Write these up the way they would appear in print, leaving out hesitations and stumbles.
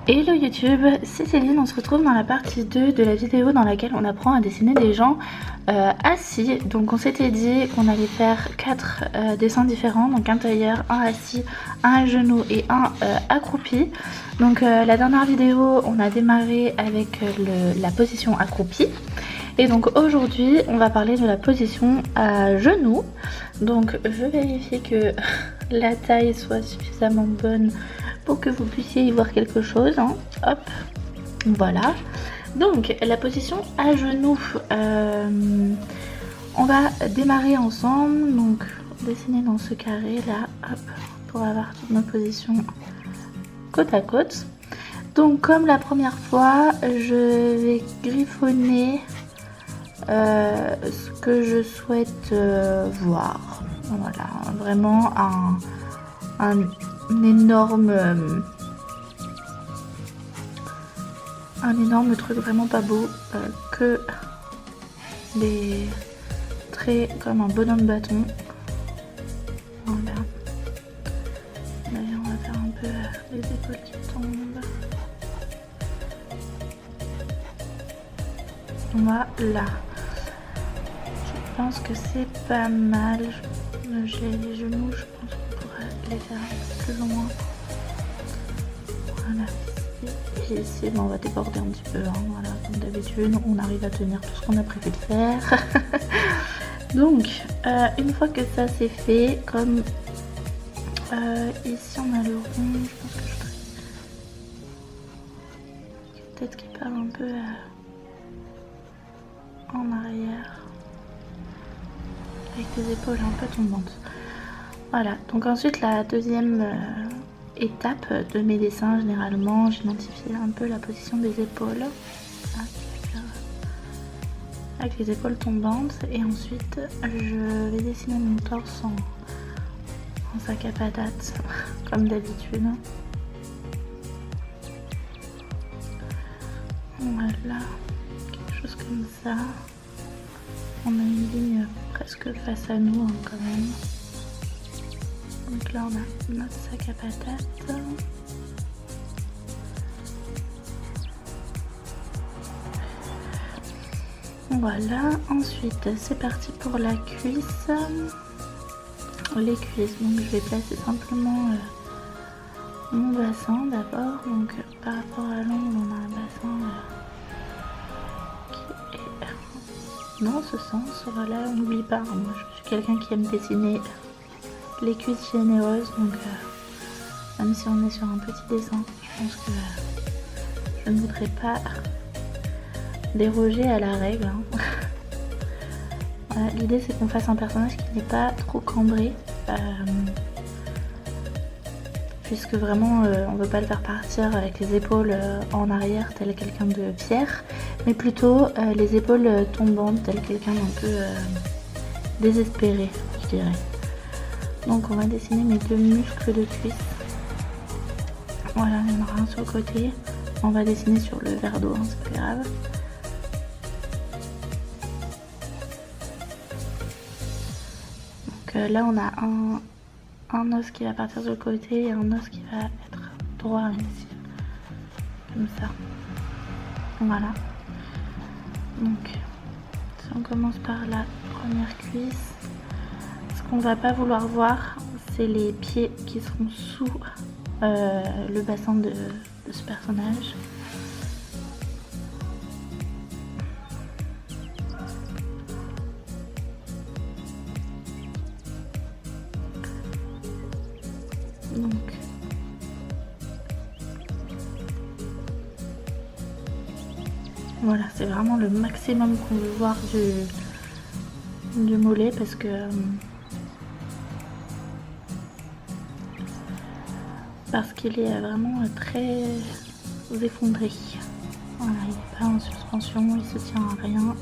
Hello YouTube, c'est Céline, on se retrouve dans la partie 2 de la vidéo dans laquelle on apprend à dessiner des gens assis. Donc on s'était dit qu'on allait faire 4 dessins différents, donc un tailleur, un assis, un à genoux et un accroupi. Donc la dernière vidéo on a démarré avec la position accroupie. Et donc aujourd'hui on va parler de la position à genoux. Donc je vérifie que la taille soit suffisamment bonne pour que vous puissiez y voir quelque chose, hein. Hop, voilà. Donc la position à genoux, on va démarrer ensemble, donc dessiner dans ce carré là, hop, pour avoir toutes nos positions côte à côte. Donc comme la première fois, je vais griffonner ce que je souhaite voir. Voilà, vraiment un énorme truc vraiment pas beau, que des traits comme un bonhomme bâton. Voilà. D'ailleurs on va faire un peu les épaules qui tombent. Voilà. Je pense que c'est pas mal. J'ai les genoux, je pense qu'on pourrait les faire plus loin. Voilà, ici. Et ici, on va déborder un petit peu, hein. Voilà, comme d'habitude, on arrive à tenir tout ce qu'on a prévu de faire. Donc, une fois que ça c'est fait, comme ici on a le rond, je pense que je ferai peut-être qu'il part un peu en arrière. Avec des épaules un peu tombantes. Voilà, donc ensuite la deuxième étape de mes dessins, généralement j'identifie un peu la position des épaules avec les épaules tombantes, et ensuite je vais dessiner mon torse en sac à patates comme d'habitude. Voilà, quelque chose comme ça. On a une ligne presque face à nous, hein, quand même. Donc là on a notre sac à patates. Voilà, ensuite c'est parti pour la cuisse. Les cuisses, donc je vais placer simplement mon bassin d'abord. Donc par rapport à l'angle on a un bassin qui est dans ce sens. Voilà, on n'oublie pas, hein, moi je suis quelqu'un qui aime dessiner les cuisses généreuses, donc même si on est sur un petit dessin, je pense que je ne voudrais pas déroger à la règle, hein. Voilà, l'idée c'est qu'on fasse un personnage qui n'est pas trop cambré, puisque vraiment on ne veut pas le faire partir avec les épaules en arrière tel quelqu'un de fier, mais plutôt les épaules tombantes tel quelqu'un d'un peu désespéré, je dirais. Donc on va dessiner mes deux muscles de cuisse. Voilà, il y en aura un sur le côté. On va dessiner sur le verre d'eau, hein, c'est pas grave. Donc là on a un os qui va partir de côté et un os qui va être droit ici. Comme ça. Voilà. Donc si on commence par la première cuisse, ce qu'on va pas vouloir voir, c'est les pieds qui seront sous le bassin de ce personnage. Donc voilà, c'est vraiment le maximum qu'on veut voir du mollet, parce que qu'il est vraiment très effondré. Voilà, il n'est pas en suspension, il se tient à rien.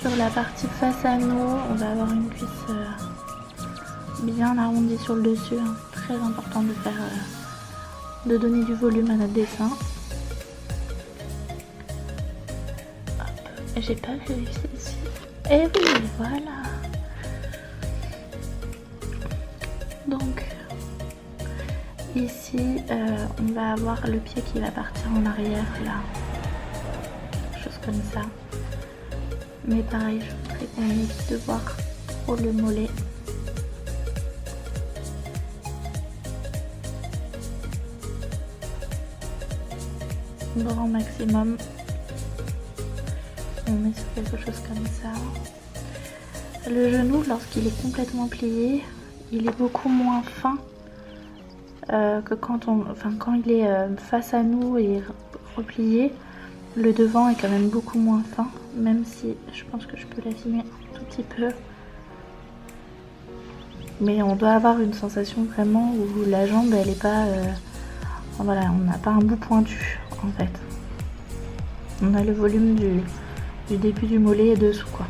Sur la partie face à nous, on va avoir une cuisse bien arrondie sur le dessus, hein. C'est très important de faire, de donner du volume à notre dessin. J'ai pas vérifié ici. Et oui, voilà. Donc Ici, on va avoir le pied qui va partir en arrière, là. Quelque chose comme ça. Mais pareil, je voudrais qu'on évite de voir trop le mollet. Grand maximum. On met sur quelque chose comme ça. Le genou, lorsqu'il est complètement plié, il est beaucoup moins fin que quand il est face à nous et replié. Le devant est quand même beaucoup moins fin, même si je pense que je peux l'affiner un tout petit peu. Mais on doit avoir une sensation vraiment où la jambe, elle est pas... voilà, on n'a pas un bout pointu en fait. On a le volume du début du mollet et dessous quoi.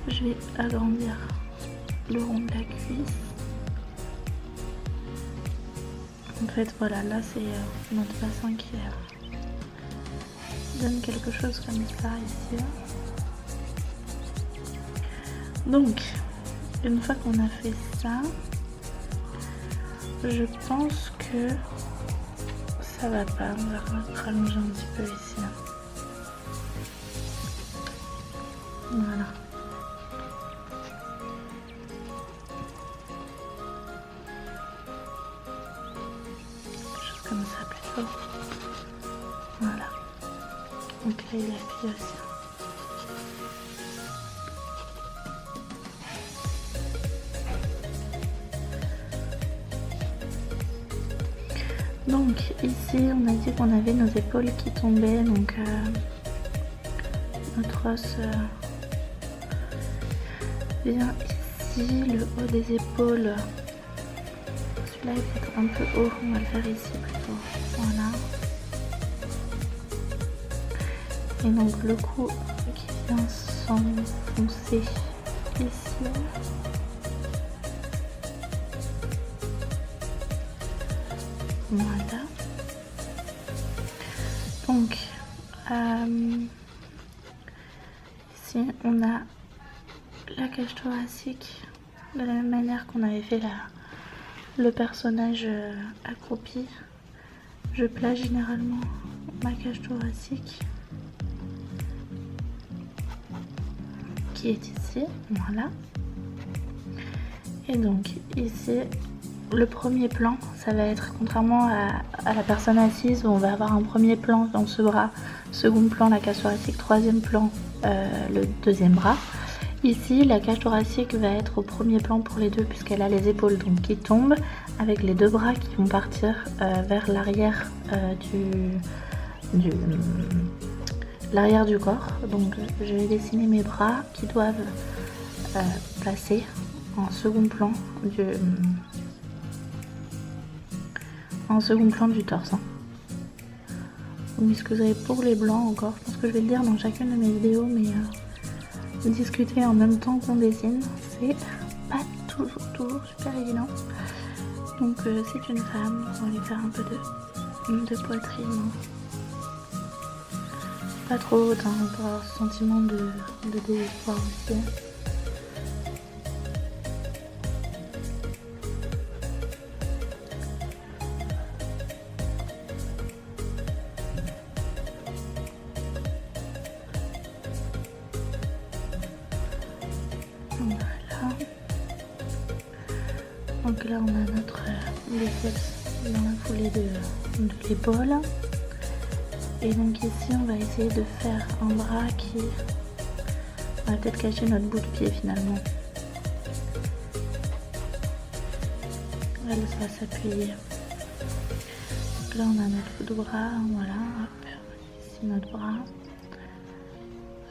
Je vais agrandir le rond de la cuisse. En fait voilà, là c'est notre bassin qui donne quelque chose comme ça ici. Donc une fois qu'on a fait ça, je pense que ça va pas, on va rallonger un petit peu ici. Voilà. Quelque chose comme ça plutôt. Voilà. Donc là il appuie aussi. Donc ici on a dit qu'on avait nos épaules qui tombaient, donc notre os vient ici, le haut des épaules, celui-là il peut être un peu haut, on va le faire ici plutôt, voilà. Et donc le cou qui vient s'enfoncer ici. Voilà. Donc, ici on a la cage thoracique de la même manière qu'on avait fait le personnage accroupi. Je place généralement ma cage thoracique qui est ici, voilà. Et donc ici le premier plan, ça va être contrairement à la personne assise où on va avoir un premier plan dans ce bras, second plan la cage thoracique, troisième plan le deuxième bras. Ici, la cage thoracique va être au premier plan pour les deux puisqu'elle a les épaules donc qui tombent avec les deux bras qui vont partir vers l'arrière l'arrière du corps. Donc je vais dessiner mes bras qui doivent passer en second plan du torse. Vous m'excuserez pour les blancs encore, je pense que je vais le dire dans chacune de mes vidéos, mais discuter en même temps qu'on dessine, c'est pas toujours super évident. Donc c'est une femme, on va lui faire un peu de poitrine. Pas trop haute, hein, pour avoir ce sentiment de désespoir aussi. Voilà. Donc là on a notre biceps dans la foulée de l'épaule. Et donc ici on va essayer de faire un bras qui va peut-être cacher notre bout de pied finalement. Elle va s'appuyer. Donc là on a notre bout de bras, voilà, hop, ici notre bras.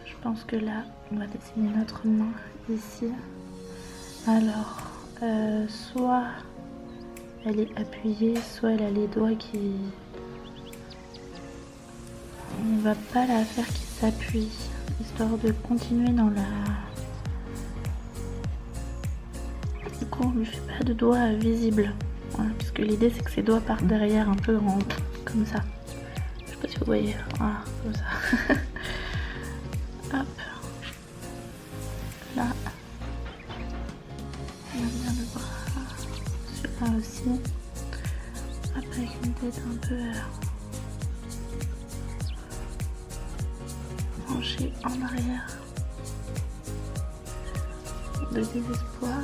Je pense que là on va dessiner notre main ici. Alors soit elle est appuyée, soit elle a les doigts qui... On va pas la faire qui s'appuie, histoire de continuer dans la... Du coup on ne fait pas de doigts visibles, voilà, puisque l'idée c'est que ses doigts partent derrière un peu comme ça. Je sais pas si vous voyez, voilà, comme ça. Hop. Là. On a bien le bras sur ça aussi. Avec une tête un peu penchée en arrière. De désespoir.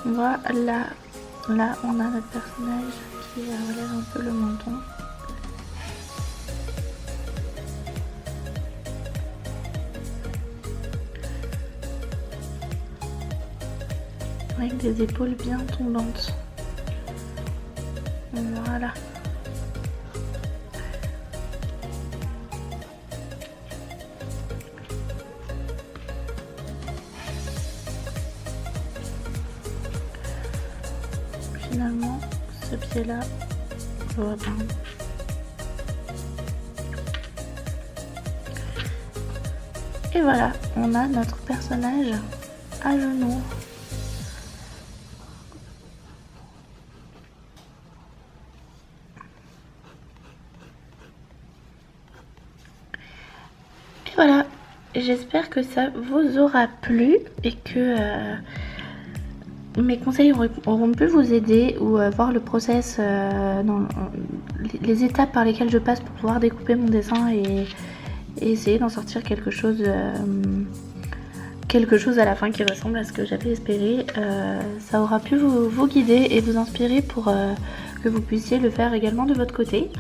Voilà, là on a notre personnage qui relève un peu le menton. Avec des épaules bien tombantes. Voilà. Finalement, ce pied-là, je vois pas. Et voilà, on a notre personnage à genoux. Et voilà, j'espère que ça vous aura plu et que mes conseils auront pu vous aider ou voir le process, les étapes par lesquelles je passe pour pouvoir découper mon dessin et essayer d'en sortir quelque chose à la fin qui ressemble à ce que j'avais espéré. Ça aura pu vous guider et vous inspirer pour que vous puissiez le faire également de votre côté.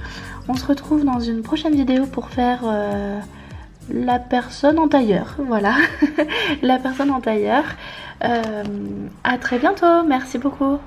On se retrouve dans une prochaine vidéo pour faire la personne en tailleur, voilà. La personne en tailleur. À très bientôt, merci beaucoup.